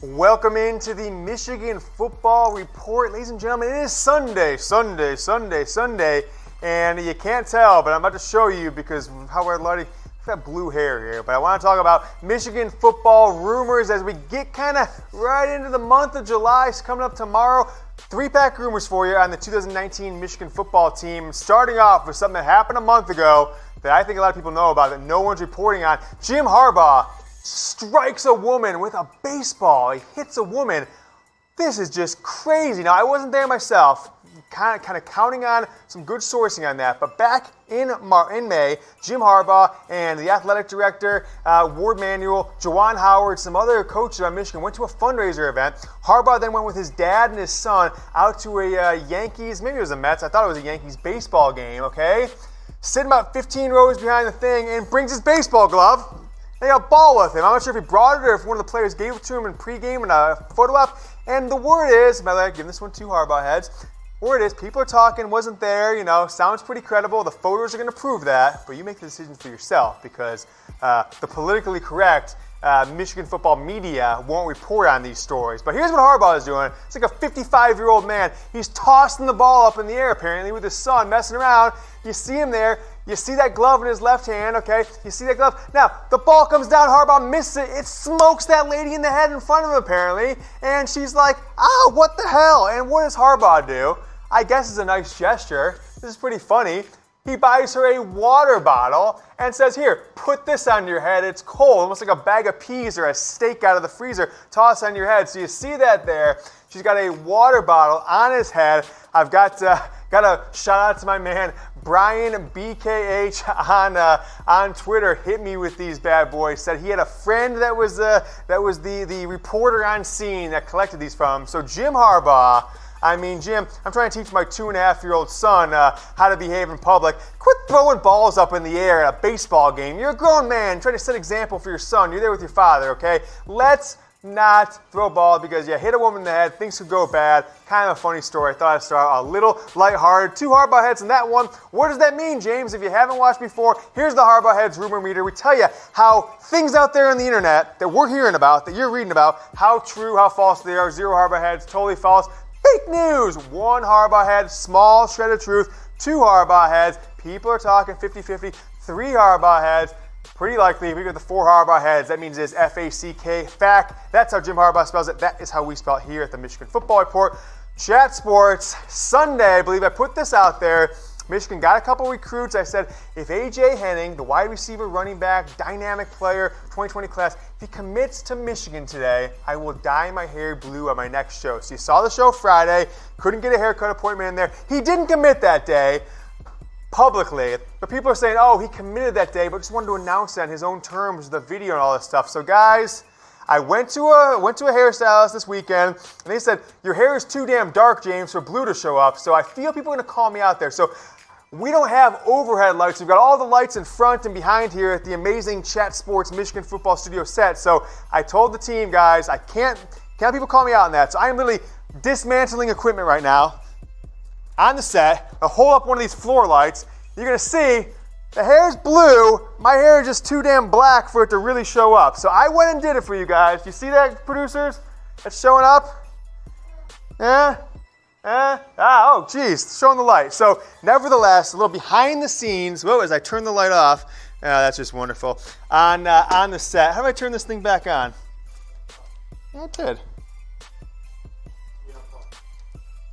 Welcome into the Michigan Football Report. Ladies and gentlemen, it is Sunday, and you can't tell, but I'm about to show you because of how we're lighting. I've got blue hair here, but I want to talk about Michigan football rumors as we get kind of right into the month of July. It's coming up tomorrow. 3-pack rumors for you on the 2019 Michigan football team. Starting off with something that happened a month ago that I think a lot of people know about that no one's reporting on. Jim Harbaugh strikes a woman with a baseball. He hits a woman. This is just crazy. Now, I wasn't there myself, kind of counting on some good sourcing on that. But back in May, Jim Harbaugh and the athletic director, Ward Manuel, Juwan Howard, some other coaches on Michigan went to a fundraiser event. Harbaugh then went with his dad and his son out to a Yankees, maybe it was a Mets, I thought it was a Yankees baseball game, okay? Sitting about 15 rows behind the thing and brings his baseball glove. They got a ball with him. I'm not sure if he brought it or if one of the players gave it to him in pregame and a photo op. And the word is, by the way, giving this one to Harbaugh heads, word is people are talking, wasn't there, sounds pretty credible. The photos are going to prove that, but you make the decision for yourself because the politically correct Michigan football media won't report on these stories. But here's what Harbaugh is doing. It's like a 55-year-old man. He's tossing the ball up in the air, apparently, with his son messing around. You see him there. You see that glove in his left hand, okay? You see that glove? Now, the ball comes down, Harbaugh misses it. It smokes that lady in the head in front of him, apparently. And she's like, oh, what the hell? And what does Harbaugh do? I guess it's a nice gesture. This is pretty funny. He buys her a water bottle and says, here, put this on your head. It's cold, almost like a bag of peas or a steak out of the freezer. Toss on your head. So you see that there. She's got a water bottle on his head. I've got a shout out to my man, Brian BKH on Twitter. Hit me with these bad boys. Said he had a friend that was the reporter on scene that collected these from. So Jim Harbaugh. Jim, I'm trying to teach my 2.5-year-old son how to behave in public. Quit throwing balls up in the air at a baseball game. You're a grown man. Try to set an example for your son. You're there with your father, okay? Let's not throw a ball because you hit a woman in the head. Things could go bad. Kind of a funny story. I thought I'd start a little lighthearted. 2 Harbaugh heads in that one. What does that mean, James? If you haven't watched before, here's the Harbaugh heads rumor meter. We tell you how things out there on the internet that we're hearing about, that you're reading about, how true, how false they are. 0 Harbaugh heads, totally false. Fake news. 1 Harbaugh head, small shred of truth. 2 Harbaugh heads. People are talking 50-50. 3 Harbaugh heads. Pretty likely, if we get the 4 Harbaugh heads, that means it's F-A-C-K, fact. That's how Jim Harbaugh spells it. That is how we spell it here at the Michigan Football Report. Chat Sports, Sunday, I believe I put this out there. Michigan got a couple recruits. I said, if A.J. Henning, the wide receiver, running back, dynamic player, 2020 class, if he commits to Michigan today, I will dye my hair blue on my next show. So you saw the show Friday, couldn't get a haircut appointment in there. He didn't commit that day publicly, but people are saying, oh, he committed that day, but just wanted to announce that in his own terms, the video and all this stuff. So guys, I went to a hairstylist this weekend, and they said, your hair is too damn dark, James, for blue to show up. So I feel people are going to call me out there. So we don't have overhead lights. We've got all the lights in front and behind here at the amazing Chat Sports Michigan Football Studio set. So I told the team, guys, I can't have people call me out on that. So I am literally dismantling equipment right now on the set. I'll hold up one of these floor lights. You're going to see the hair's blue. My hair is just too damn black for it to really show up. So I went and did it for you guys. You see that, producers? That's showing up? Oh, geez, showing the light. So, nevertheless, a little behind the scenes. Whoa, as I turn the light off, that's just wonderful. On the set, how do I turn this thing back on? Yeah, it did.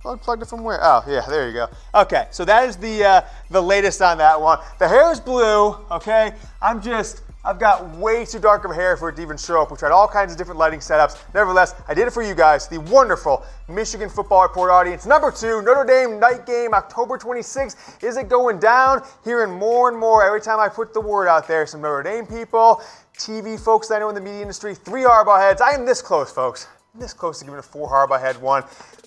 Unplugged it from where? Oh, yeah, there you go. Okay, so that is the latest on that one. The hair is blue, okay? I've got way too dark of hair for it to even show up. We tried all kinds of different lighting setups. Nevertheless, I did it for you guys, the wonderful Michigan Football Report audience. Number 2, Notre Dame night game, October 26th. Is it going down? Hearing more and more every time I put the word out there. Some Notre Dame people, TV folks that I know in the media industry, 3 Harbaugh heads. I am this close, folks. I'm this close to giving a 4 Harbaugh head one.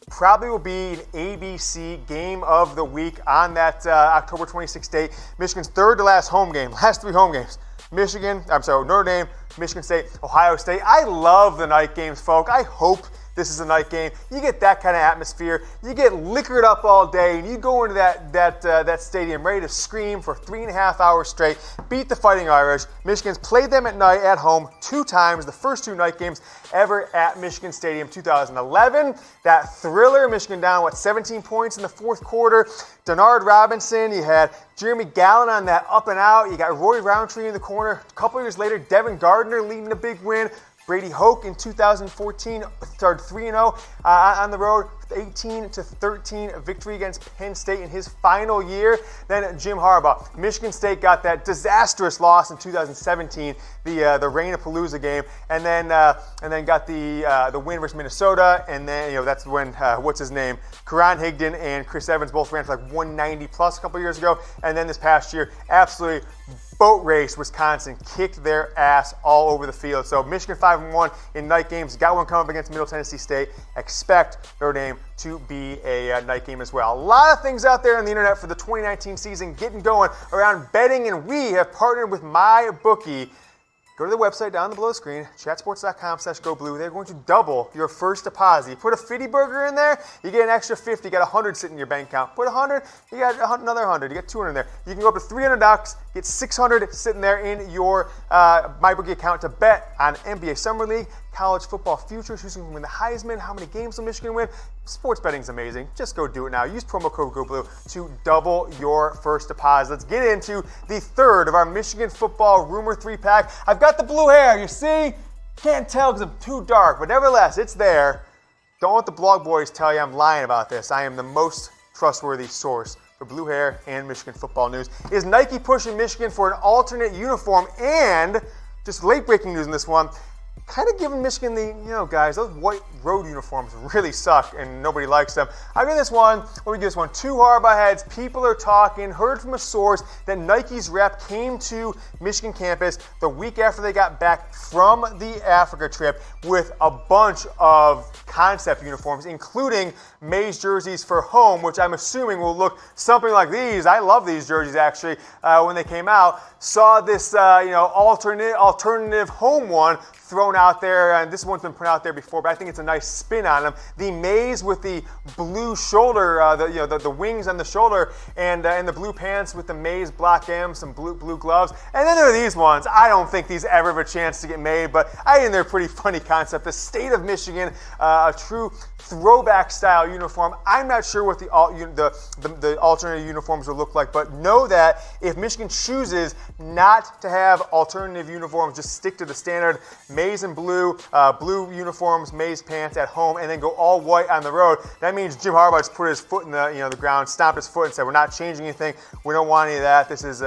Probably will be an ABC game of the week on that October 26th date. Michigan's 3rd to last home game, last 3 home games. Notre Dame, Michigan State, Ohio State. I love the night games, folks. I hope this is a night game. You get that kind of atmosphere. You get liquored up all day, and you go into that stadium ready to scream for 3.5 hours straight, beat the Fighting Irish. Michigan's played them at night at home 2 times, the first 2 night games ever at Michigan Stadium. 2011, that thriller, Michigan down, 17 points in the fourth quarter. Denard Robinson, you had Jeremy Gallen on that up and out. You got Roy Roundtree in the corner. A couple years later, Devin Gardner leading the big win. Brady Hoke in 2014 started 3-0 on the road, 18-13 victory against Penn State in his final year. Then Jim Harbaugh. Michigan State got that disastrous loss in 2017, the Rain-a-Palooza game, and then got the win versus Minnesota, and then that's when Karan Higdon and Chris Evans both ran for like 190 plus a couple years ago, and then this past year, absolutely boat race. Wisconsin kicked their ass all over the field. So Michigan 5-1 in night games. Got one coming up against Middle Tennessee State. Expect Notre Dame to be a night game as well. A lot of things out there on the internet for the 2019 season getting going around betting, and we have partnered with MyBookie. Go to the website down below the screen, chatsports.com/GoBlue. They're going to double your first deposit. You put a 50 burger in there, you get an extra 50. You got 100 sitting in your bank account. Put 100, you got another 100. You got 200 in there. You can go up to $300, get 600 sitting there in your MyBookie account to bet on NBA Summer League, college football futures, who's going to win the Heisman, how many games will Michigan win. Sports betting is amazing. Just go do it now. Use promo code GoBlue to double your first deposit. Let's get into the third of our Michigan football rumor 3-pack. I've got the blue hair, you see? Can't tell because I'm too dark, but nevertheless, it's there. Don't let the blog boys tell you I'm lying about this. I am the most trustworthy source for blue hair and Michigan football news. Is Nike pushing Michigan for an alternate uniform? And just late breaking news in this one, kind of giving Michigan the, guys, those white road uniforms really suck and nobody likes them. I give this one, 2 Harbaugh heads. People are talking, heard from a source that Nike's rep came to Michigan campus the week after they got back from the Africa trip with a bunch of concept uniforms, including Mays jerseys for home, which I'm assuming will look something like these. I love these jerseys actually. When they came out, saw this alternative home one thrown out there, and this one's been put out there before, but I think it's a nice spin on them. The Mays with the blue shoulder, the wings on the shoulder, and the blue pants with the Mays Block M, some blue gloves. And then there are these ones. I don't think these ever have a chance to get made, but I think they're a pretty funny concept. The state of Michigan, a true throwback style uniform. I'm not sure what the alternative uniforms will look like, but know that if Michigan chooses not to have alternative uniforms, just stick to the standard Mays and blue uniforms, Mays pants at home, and then go all white on the road. That means Jim Harbaugh has put his foot in the ground, stomped his foot, and said, "We're not changing anything. We don't want any of that. This is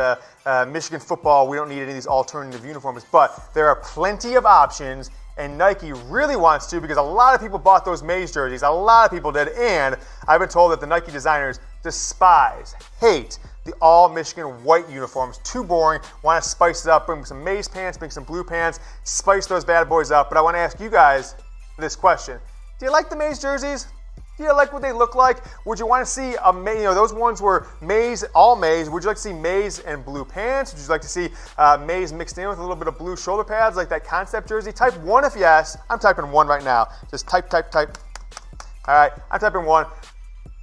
Michigan football. We don't need any of these alternative uniforms." But there are plenty of options, and Nike really wants to, because a lot of people bought those Mays jerseys. A lot of people did, and I've been told that the Nike designers despise, hate the all-Michigan white uniforms. Too boring. Want to spice it up, bring some Mays pants, bring some blue pants, spice those bad boys up. But I want to ask you guys this question. Do you like the Mays jerseys? Do you like what they look like? Would you want to see those ones were Mays, all Mays. Would you like to see Mays and blue pants? Would you like to see Mays mixed in with a little bit of blue shoulder pads like that concept jersey? Type 1 if yes. I'm typing 1 right now. Just type. All right, I'm typing 1.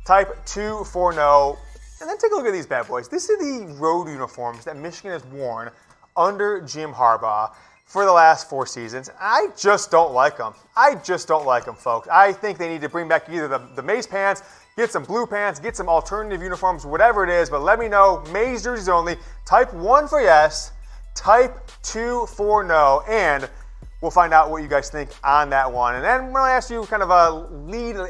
Type 2 for no. And then take a look at these bad boys. These are the road uniforms that Michigan has worn under Jim Harbaugh for the last 4 seasons. I just don't like them. Folks. I think they need to bring back either the Mays pants, get some blue pants, get some alternative uniforms, whatever it is, but let me know. Mays jerseys only. Type 1 for yes, type 2 for no, and we'll find out what you guys think on that one. And then when I ask you kind of a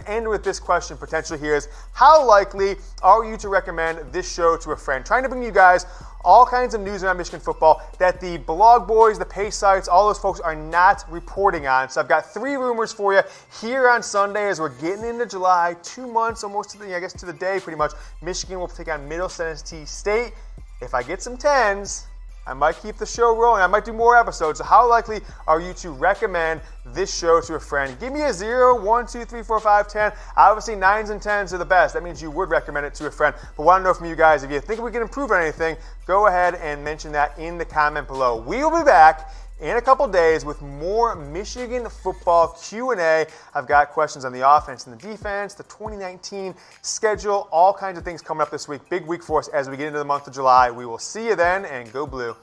end with this question potentially here is, how likely are you to recommend this show to a friend? Trying to bring you guys all kinds of news around Michigan football that the blog boys, the pay sites, all those folks are not reporting on. So I've got 3 rumors for you here on Sunday as we're getting into July. 2 months almost to the day pretty much. Michigan will take on Middle Tennessee State. If I get some 10s, I might keep the show rolling. I might do more episodes. So how likely are you to recommend this show to a friend? Give me a 0, 1, 2, 3, 4, 5, 10. Obviously, 9s and 10s are the best. That means you would recommend it to a friend. But want to know from you guys, if you think we can improve on anything, go ahead and mention that in the comment below. We will be back in a couple days with more Michigan football Q&A. I've got questions on the offense and the defense, the 2019 schedule, all kinds of things coming up this week. Big week for us as we get into the month of July. We will see you then, and go Blue.